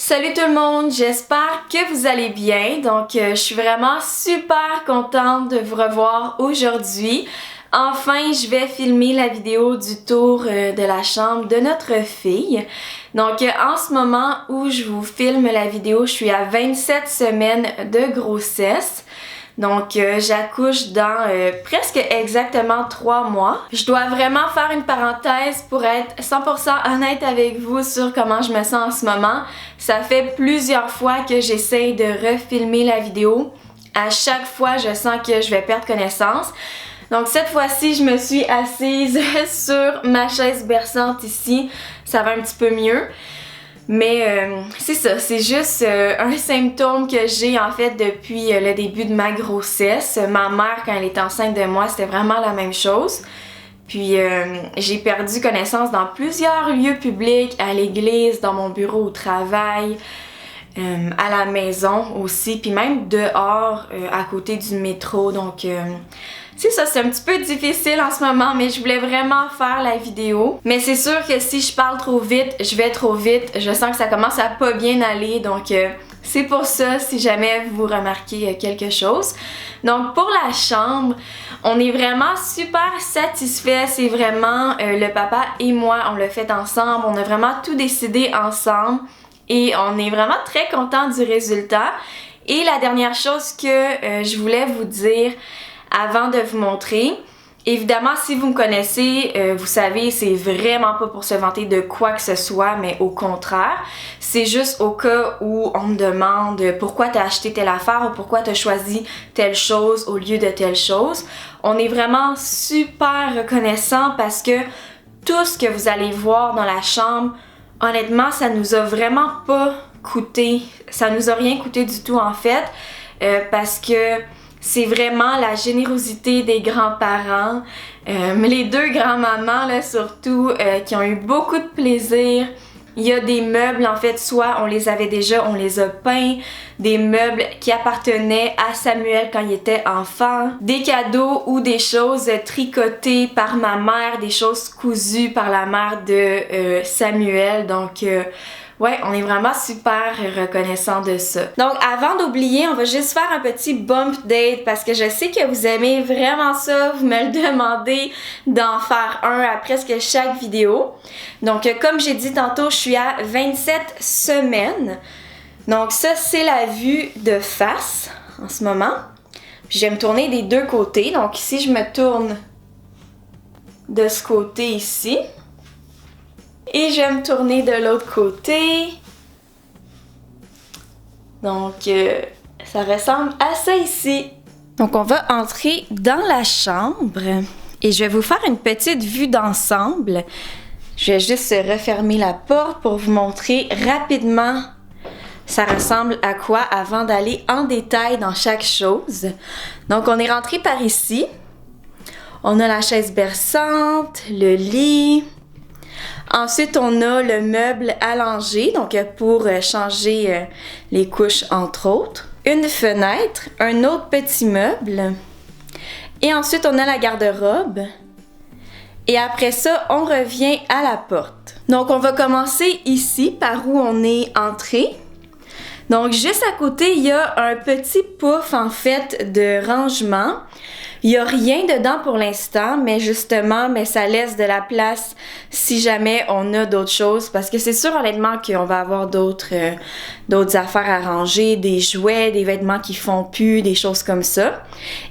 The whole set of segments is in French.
Salut tout le monde, j'espère que vous allez bien. Donc je suis vraiment super contente de vous revoir aujourd'hui. Enfin, je vais filmer la vidéo du tour de la chambre de notre fille. Donc en ce moment où je vous filme la vidéo, je suis à 27 semaines de grossesse. Donc j'accouche dans presque exactement 3 mois. Je dois vraiment faire une parenthèse pour être 100% honnête avec vous sur comment je me sens en ce moment. Ça fait plusieurs fois que j'essaye de refilmer la vidéo. À chaque fois, je sens que je vais perdre connaissance. Donc cette fois-ci, je me suis assise sur ma chaise berçante ici. Ça va un petit peu mieux. Mais c'est ça, c'est juste un symptôme que j'ai en fait depuis le début de ma grossesse. Ma mère, quand elle était enceinte de moi, c'était vraiment la même chose. Puis j'ai perdu connaissance dans plusieurs lieux publics, à l'église, dans mon bureau au travail, à la maison aussi, puis même dehors, à côté du métro. Donc c'est ça, c'est un petit peu difficile en ce moment, mais je voulais vraiment faire la vidéo. Mais c'est sûr que si je parle trop vite, je vais trop vite. Je sens que ça commence à pas bien aller, donc c'est pour ça si jamais vous remarquez quelque chose. Donc pour la chambre, on est vraiment super satisfaits. C'est vraiment le papa et moi, on l'a fait ensemble. On a vraiment tout décidé ensemble et on est vraiment très contents du résultat. Et la dernière chose que je voulais vous dire avant de vous montrer, évidemment si vous me connaissez, vous savez c'est vraiment pas pour se vanter de quoi que ce soit, mais au contraire, c'est juste au cas où on me demande pourquoi t'as acheté telle affaire ou pourquoi t'as choisi telle chose au lieu de telle chose. On est vraiment super reconnaissant parce que tout ce que vous allez voir dans la chambre, honnêtement ça nous a vraiment pas coûté, ça nous a rien coûté du tout en fait, parce que c'est vraiment la générosité des grands-parents, les deux grands-mamans là surtout, qui ont eu beaucoup de plaisir. Il y a des meubles en fait, soit on les avait déjà, on les a peints, des meubles qui appartenaient à Samuel quand il était enfant, des cadeaux ou des choses tricotées par ma mère, des choses cousues par la mère de Samuel, donc ouais, on est vraiment super reconnaissant de ça. Donc avant d'oublier, on va juste faire un petit bump date parce que je sais que vous aimez vraiment ça, vous me le demandez d'en faire un à presque chaque vidéo. Donc comme j'ai dit tantôt, je suis à 27 semaines. Donc ça c'est la vue de face en ce moment. Puis je vais me tourner des deux côtés. Donc ici je me tourne de ce côté ici. Et je vais me tourner de l'autre côté. Donc, ça ressemble à ça ici. Donc, on va entrer dans la chambre et je vais vous faire une petite vue d'ensemble. Je vais juste refermer la porte pour vous montrer rapidement ça ressemble à quoi avant d'aller en détail dans chaque chose. Donc, on est rentré par ici. On a la chaise berçante, le lit. Ensuite, on a le meuble allongé, donc pour changer les couches entre autres. Une fenêtre, un autre petit meuble. Et ensuite, on a la garde-robe. Et après ça, on revient à la porte. Donc, on va commencer ici par où on est entré. Donc, juste à côté, il y a un petit pouf en fait de rangement. Il n'y a rien dedans pour l'instant, mais justement, ça laisse de la place si jamais on a d'autres choses. Parce que c'est sûr honnêtement qu'on va avoir d'autres affaires à ranger, des jouets, des vêtements qui font plus, des choses comme ça.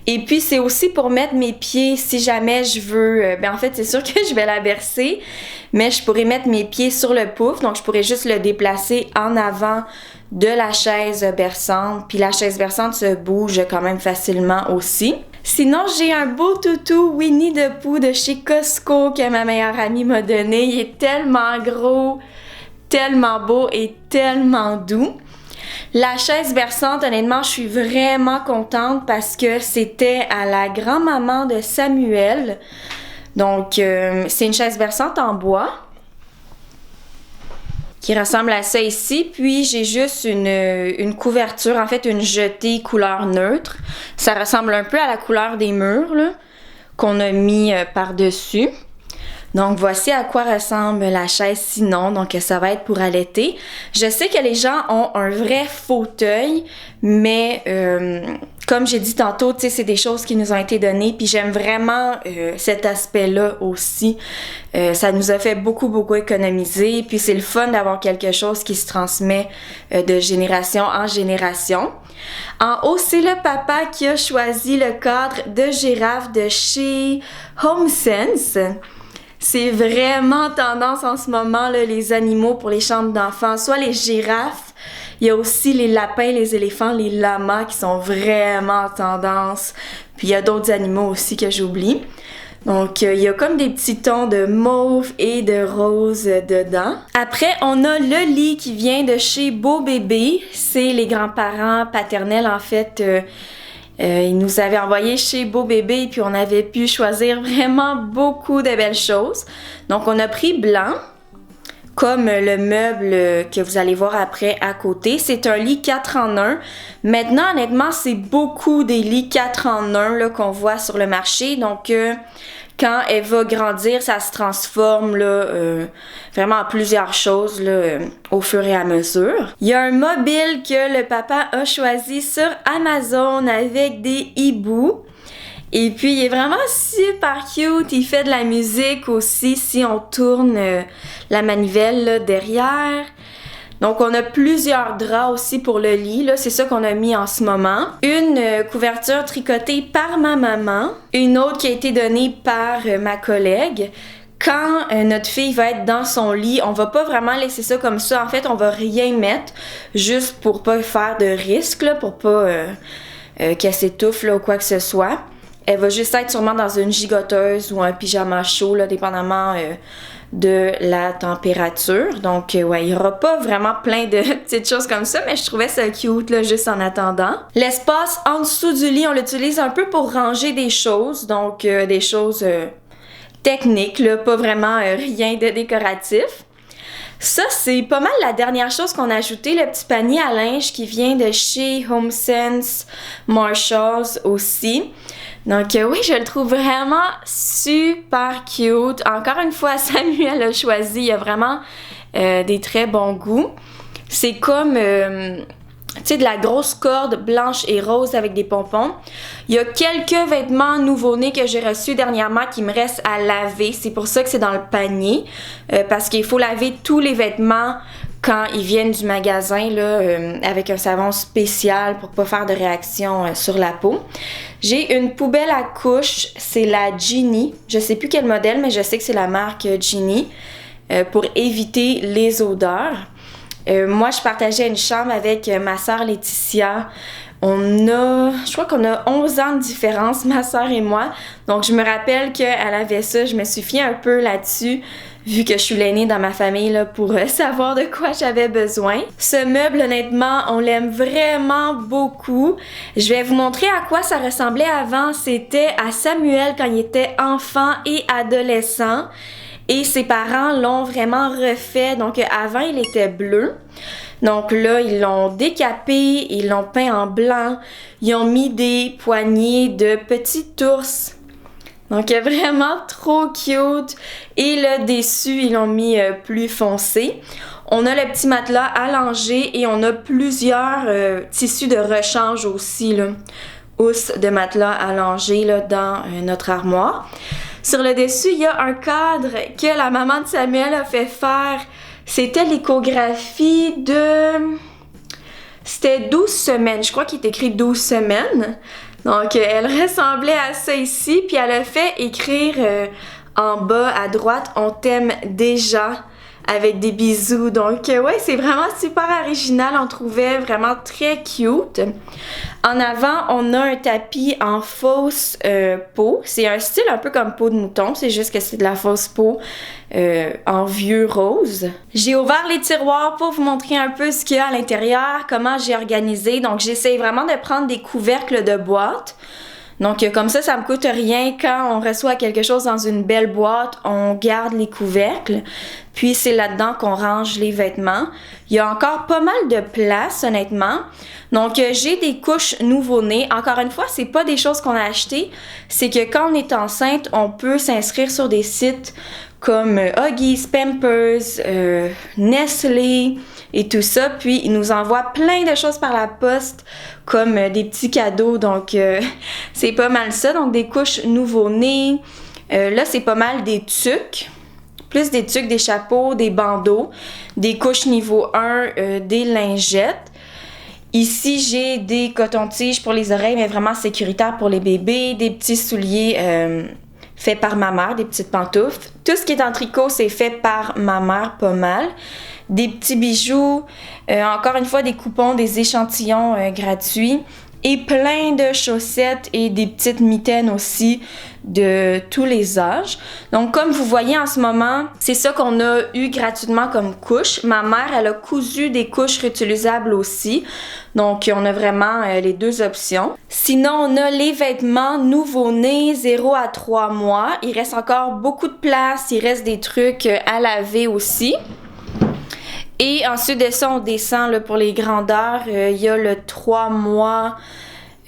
Et puis c'est aussi pour mettre mes pieds si jamais je veux... en fait, c'est sûr que je vais la bercer, mais je pourrais mettre mes pieds sur le pouf. Donc je pourrais juste le déplacer en avant de la chaise berçante. Puis la chaise berçante se bouge quand même facilement aussi. Sinon, j'ai un beau toutou Winnie the Pooh de chez Costco que ma meilleure amie m'a donné. Il est tellement gros, tellement beau et tellement doux. La chaise berçante, honnêtement, je suis vraiment contente parce que c'était à la grand-maman de Samuel. Donc, c'est une chaise berçante en bois qui ressemble à ça ici. Puis j'ai juste une couverture, en fait une jetée couleur neutre. Ça ressemble un peu à la couleur des murs là, qu'on a mis par-dessus. Donc voici à quoi ressemble la chaise Sinon, donc ça va être pour allaiter. Je sais que les gens ont un vrai fauteuil, mais comme j'ai dit tantôt, tu sais, c'est des choses qui nous ont été données, puis j'aime vraiment cet aspect-là aussi. Ça nous a fait beaucoup économiser, puis c'est le fun d'avoir quelque chose qui se transmet de génération en génération. En haut, c'est le papa qui a choisi le cadre de girafe de chez HomeSense. C'est vraiment tendance en ce moment, là, les animaux pour les chambres d'enfants, soit les girafes, il y a aussi les lapins, les éléphants, les lamas qui sont vraiment tendance, puis il y a d'autres animaux aussi que j'oublie. Donc, il y a comme des petits tons de mauve et de rose dedans. Après, on a le lit qui vient de chez Beau Bébé. C'est les grands-parents paternels, en fait. Ils nous avaient envoyé chez Beau Bébé, puis on avait pu choisir vraiment beaucoup de belles choses. Donc, on a pris blanc, comme le meuble que vous allez voir après à côté. C'est un lit 4 en 1. Maintenant, honnêtement, c'est beaucoup des lits 4 en 1 là, qu'on voit sur le marché. Donc, quand elle va grandir, ça se transforme là, vraiment en plusieurs choses là, au fur et à mesure. Il y a un mobile que le papa a choisi sur Amazon avec des hiboux. Et puis, il est vraiment super cute. Il fait de la musique aussi si on tourne la manivelle là, derrière. Donc, on a plusieurs draps aussi pour le lit. Là, c'est ça qu'on a mis en ce moment. Une couverture tricotée par ma maman. Une autre qui a été donnée par ma collègue. Quand notre fille va être dans son lit, on va pas vraiment laisser ça comme ça. En fait, on va rien mettre juste pour pas faire de risque, là, pour pas qu'elle s'étouffe là, ou quoi que ce soit. Elle va juste être sûrement dans une gigoteuse ou un pyjama chaud, là, dépendamment de la température. Donc, ouais, il n'y aura pas vraiment plein de petites choses comme ça, mais je trouvais ça cute, là, juste en attendant. L'espace en dessous du lit, on l'utilise un peu pour ranger des choses, donc des choses techniques, là, pas vraiment rien de décoratif. Ça, c'est pas mal la dernière chose qu'on a ajouté, le petit panier à linge qui vient de chez HomeSense, Marshalls aussi. Donc oui, je le trouve vraiment super cute. Encore une fois, Samuel a choisi, il a vraiment des très bons goûts. C'est comme, tu sais, de la grosse corde blanche et rose avec des pompons. Il y a quelques vêtements nouveau-nés que j'ai reçus dernièrement qui me restent à laver. C'est pour ça que c'est dans le panier, parce qu'il faut laver tous les vêtements quand ils viennent du magasin là, avec un savon spécial pour pas faire de réaction sur la peau. J'ai une poubelle à couches, c'est la Genie. Je sais plus quel modèle, mais je sais que c'est la marque Genie pour éviter les odeurs. Moi, je partageais une chambre avec ma sœur Laetitia. Je crois qu'on a 11 ans de différence, ma sœur et moi. Donc, je me rappelle qu'elle avait ça. Je me suis fiée un peu là-dessus, vu que je suis l'aînée dans ma famille, là, pour savoir de quoi j'avais besoin. Ce meuble, honnêtement, on l'aime vraiment beaucoup. Je vais vous montrer à quoi ça ressemblait avant. C'était à Samuel quand il était enfant et adolescent. Et ses parents l'ont vraiment refait. Donc, avant, il était bleu. Donc là, ils l'ont décapé, ils l'ont peint en blanc. Ils ont mis des poignées de petits ours. Donc, vraiment trop cute. Et le dessus, ils l'ont mis plus foncé. On a le petit matelas allongé et on a plusieurs tissus de rechange aussi, là. Housses de matelas allongés là, dans notre armoire. Sur le dessus, il y a un cadre que la maman de Samuel a fait faire. C'était l'échographie de... C'était 12 semaines. Je crois qu'il est écrit 12 semaines. Donc, elle ressemblait à ça ici. Puis, elle a fait écrire en bas à droite « On t'aime déjà » avec des bisous. Donc, ouais, c'est vraiment super original. On trouvait vraiment très cute. En avant, on a un tapis en fausse peau. C'est un style un peu comme peau de mouton. C'est juste que c'est de la fausse peau en vieux rose. J'ai ouvert les tiroirs pour vous montrer un peu ce qu'il y a à l'intérieur, comment j'ai organisé. Donc, j'essaie vraiment de prendre des couvercles de boîte. Donc, comme ça me coûte rien. Quand on reçoit quelque chose dans une belle boîte, on garde les couvercles. Puis, c'est là-dedans qu'on range les vêtements. Il y a encore pas mal de place, honnêtement. Donc, j'ai des couches nouveau-nés. Encore une fois, c'est pas des choses qu'on a achetées. C'est que quand on est enceinte, on peut s'inscrire sur des sites comme Huggies, Pampers, Nestlé et tout ça. Puis ils nous envoient plein de choses par la poste comme des petits cadeaux. Donc c'est pas mal ça. Donc des couches nouveau-nés. Là c'est pas mal des tucs. Plus des tucs, des chapeaux, des bandeaux, des couches niveau 1, des lingettes. Ici, j'ai des cotons-tiges pour les oreilles, mais vraiment sécuritaires pour les bébés. Des petits souliers faits par ma mère, des petites pantoufles. Tout ce qui est en tricot, c'est fait par ma mère, pas mal. Des petits bijoux, encore une fois, des coupons, des échantillons gratuits. Et plein de chaussettes et des petites mitaines aussi de tous les âges. Donc comme vous voyez en ce moment, c'est ça qu'on a eu gratuitement comme couche. Ma mère, elle a cousu des couches réutilisables aussi. Donc on a vraiment les deux options. Sinon, on a les vêtements nouveau-nés 0 à 3 mois. Il reste encore beaucoup de place, il reste des trucs à laver aussi. Et ensuite de ça, on descend là, pour les grandeurs. Il y a le 3 mois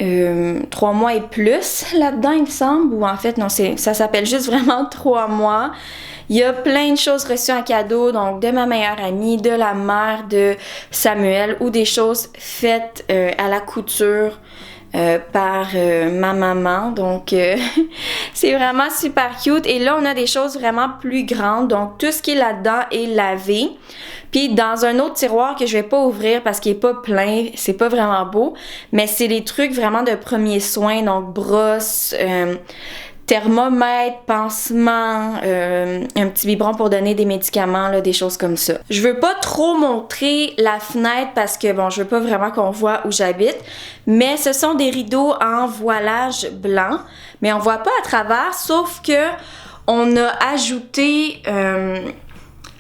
et plus là-dedans, il me semble. Ou en fait, non, ça s'appelle juste vraiment 3 mois. Il y a plein de choses reçues en cadeau, donc de ma meilleure amie, de la mère de Samuel, ou des choses faites à la couture par ma maman. Donc c'est vraiment super cute. Et là, on a des choses vraiment plus grandes. Donc tout ce qui est là-dedans est lavé. Puis dans un autre tiroir que je vais pas ouvrir parce qu'il est pas plein, c'est pas vraiment beau, mais c'est des trucs vraiment de premiers soins, donc brosse, thermomètre, pansement, un petit biberon pour donner des médicaments, là, des choses comme ça. Je veux pas trop montrer la fenêtre parce que bon, je veux pas vraiment qu'on voit où j'habite, mais ce sont des rideaux en voilage blanc, mais on voit pas à travers, sauf que on a ajouté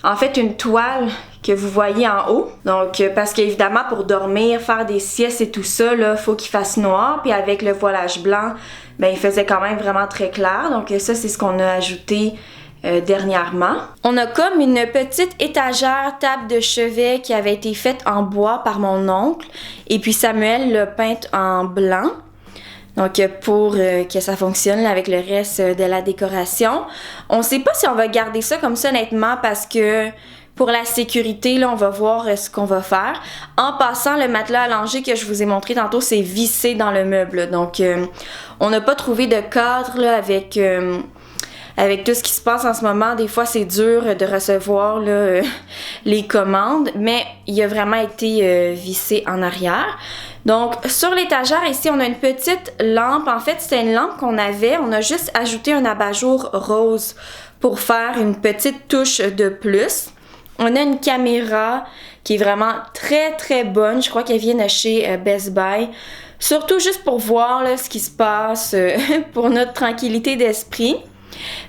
en fait une toile que vous voyez en haut. Donc, parce qu'évidemment, pour dormir, faire des siestes et tout ça, là, faut qu'il fasse noir. Puis avec le voilage blanc, ben, il faisait quand même vraiment très clair. Donc, ça, c'est ce qu'on a ajouté dernièrement. On a comme une petite étagère table de chevet qui avait été faite en bois par mon oncle. Et puis Samuel l'a peinte en blanc. Donc, pour que ça fonctionne là, avec le reste de la décoration. On sait pas si on va garder ça comme ça, honnêtement, parce que pour la sécurité, là, on va voir ce qu'on va faire. En passant, le matelas allongé que je vous ai montré tantôt, c'est vissé dans le meuble. Donc, on n'a pas trouvé de cadre là, avec tout ce qui se passe en ce moment. Des fois, c'est dur de recevoir là, les commandes, mais il a vraiment été vissé en arrière. Donc, sur l'étagère, ici, on a une petite lampe. En fait, c'était une lampe qu'on avait. On a juste ajouté un abat-jour rose pour faire une petite touche de plus. On a une caméra qui est vraiment très très bonne. Je crois qu'elle vient de chez Best Buy. Surtout juste pour voir là, ce qui se passe pour notre tranquillité d'esprit.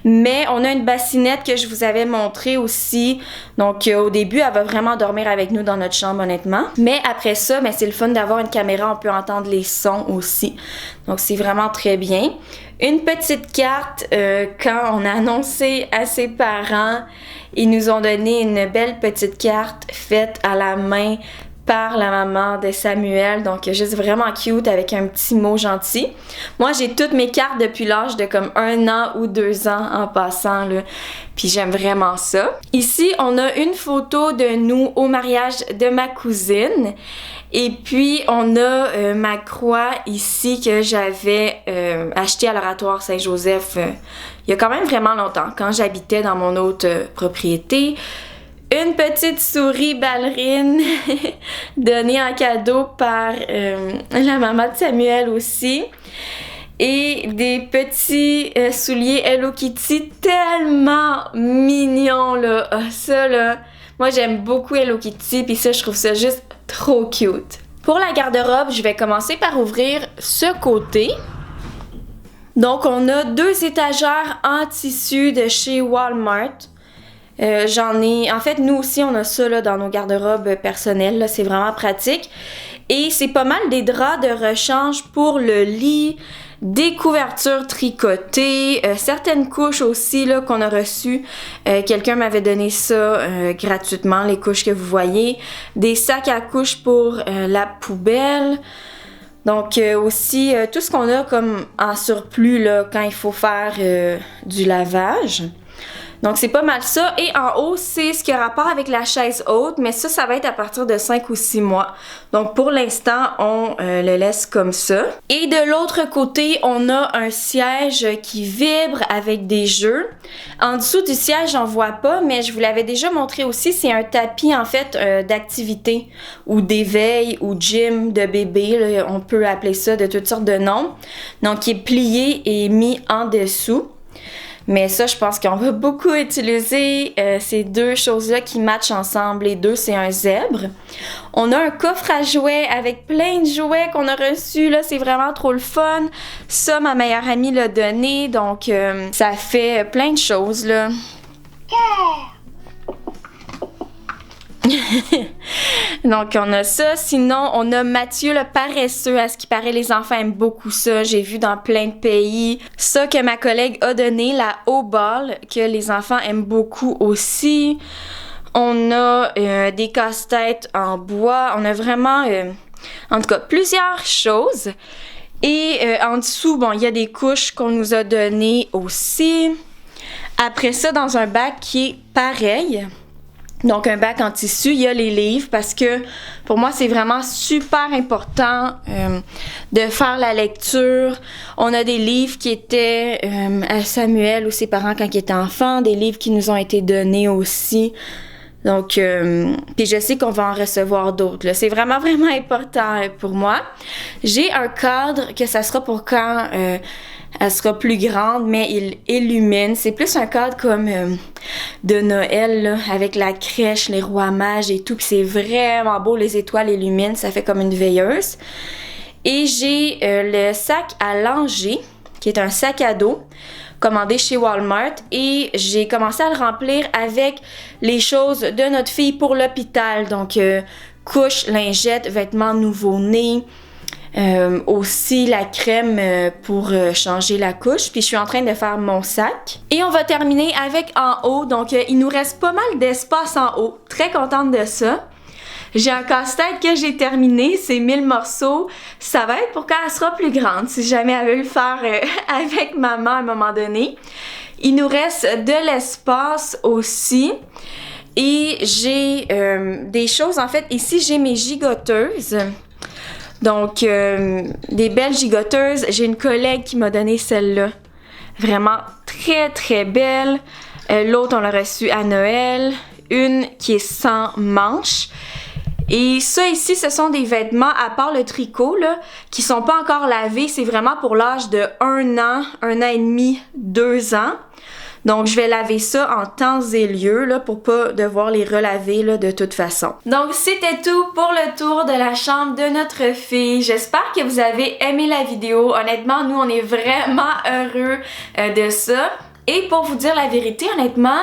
Mais on a une bassinette que je vous avais montrée aussi. Donc au début, elle va vraiment dormir avec nous dans notre chambre honnêtement. Mais après ça, ben, c'est le fun d'avoir une caméra. On peut entendre les sons aussi. Donc c'est vraiment très bien. Une petite carte quand on a annoncé à ses parents. Ils nous ont donné une belle petite carte faite à la main par la maman de Samuel. Donc, juste vraiment cute avec un petit mot gentil. Moi, j'ai toutes mes cartes depuis l'âge de comme 1 an ou 2 ans en passant, là. Puis j'aime vraiment ça. Ici, on a une photo de nous au mariage de ma cousine. Et puis, on a ma croix ici que j'avais achetée à l'Oratoire Saint-Joseph il y a quand même vraiment longtemps, quand j'habitais dans mon autre propriété. Une petite souris ballerine donnée en cadeau par la maman de Samuel aussi. Et des petits souliers Hello Kitty tellement mignons là. Ah, ça là, moi j'aime beaucoup Hello Kitty puis ça je trouve ça juste trop cute. Pour la garde-robe, je vais commencer par ouvrir ce côté. Donc on a 2 étagères en tissu de chez Walmart. En fait, nous aussi, on a ça là, dans nos garde-robes personnelles. C'est vraiment pratique. Et c'est pas mal des draps de rechange pour le lit, des couvertures tricotées, certaines couches aussi là, qu'on a reçues. Quelqu'un m'avait donné ça gratuitement, les couches que vous voyez. Des sacs à couches pour la poubelle. Donc aussi, tout ce qu'on a comme en surplus là, quand il faut faire du lavage. Donc c'est pas mal ça. Et en haut, c'est ce qui a rapport avec la chaise haute, mais ça va être à partir de 5 ou 6 mois. Donc pour l'instant, on le laisse comme ça. Et de l'autre côté, on a un siège qui vibre avec des jeux. En dessous du siège, j'en vois pas, mais je vous l'avais déjà montré aussi, c'est un tapis en fait d'activité ou d'éveil ou gym de bébé, là, on peut appeler ça de toutes sortes de noms. Donc qui est plié et mis en dessous. Mais ça, je pense qu'on va beaucoup utiliser ces deux choses-là qui matchent ensemble. Les deux, c'est un zèbre. On a un coffre à jouets avec plein de jouets qu'on a reçus. Là, c'est vraiment trop le fun. Ça, ma meilleure amie l'a donné. Donc, ça fait plein de choses, là. Donc on a ça, sinon on a Mathieu le paresseux, à ce qui paraît les enfants aiment beaucoup ça, j'ai vu dans plein de pays. Ça que ma collègue a donné, la O-Ball, que les enfants aiment beaucoup aussi. On a des casse-têtes en bois, on a vraiment en tout cas plusieurs choses. Et en dessous, bon, il y a des couches qu'on nous a données aussi. Après ça, dans un bac qui est pareil, donc un bac en tissu, il y a les livres parce que pour moi c'est vraiment super important de faire la lecture. On a des livres qui étaient à Samuel ou ses parents quand il était enfant, des livres qui nous ont été donnés aussi. Donc, puis je sais qu'on va en recevoir d'autres. C'est vraiment, vraiment important pour moi. J'ai un cadre que ça sera pour quand elle sera plus grande, mais il illumine. C'est plus un cadre comme de Noël, là, avec la crèche, les rois mages et tout. Puis c'est vraiment beau, les étoiles illuminent, ça fait comme une veilleuse. Et j'ai le sac à langer, qui est un sac à dos, commandé chez Walmart. Et j'ai commencé à le remplir avec les choses de notre fille pour l'hôpital. Donc, couches, lingettes, vêtements nouveau-nés. Aussi la crème pour changer la couche. Puis je suis en train de faire mon sac. Et on va terminer avec en haut. Donc il nous reste pas mal d'espace en haut. Très contente de ça. J'ai un casse-tête que j'ai terminé. C'est 1000 morceaux. Ça va être pour quand elle sera plus grande. Si jamais elle veut le faire avec maman à un moment donné. Il nous reste de l'espace aussi. Et j'ai des choses. En fait, ici j'ai mes gigoteuses. Donc, des belles gigoteuses. J'ai une collègue qui m'a donné celle-là. Vraiment très, très belle. L'autre, on l'a reçue à Noël. Une qui est sans manches. Et ça ici, ce sont des vêtements, à part le tricot, là, qui sont pas encore lavés. C'est vraiment pour l'âge de 1 an et demi, 2 ans. Donc, je vais laver ça en temps et lieu, là, pour pas devoir les relaver, là, de toute façon. Donc, c'était tout pour le tour de la chambre de notre fille. J'espère que vous avez aimé la vidéo. Honnêtement, nous, on est vraiment heureux de ça. Et pour vous dire la vérité, honnêtement,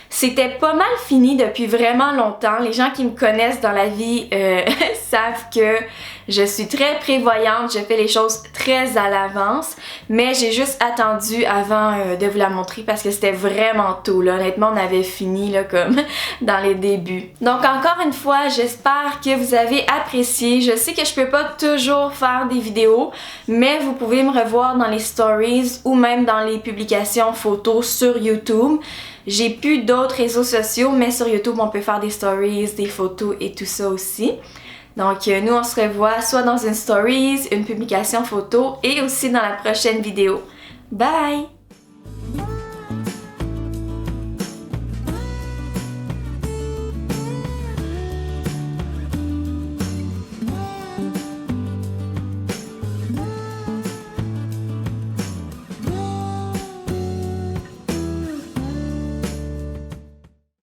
c'était pas mal fini depuis vraiment longtemps. Les gens qui me connaissent dans la vie savent que je suis très prévoyante, je fais les choses très à l'avance, mais j'ai juste attendu avant de vous la montrer parce que c'était vraiment tôt, là. Honnêtement, on avait fini là, comme dans les débuts. Donc encore une fois, j'espère que vous avez apprécié. Je sais que je peux pas toujours faire des vidéos, mais vous pouvez me revoir dans les stories ou même dans les publications photos sur YouTube. J'ai plus d'autres réseaux sociaux, mais sur YouTube, on peut faire des stories, des photos et tout ça aussi. Donc, nous, on se revoit soit dans une stories, une publication photo et aussi dans la prochaine vidéo. Bye!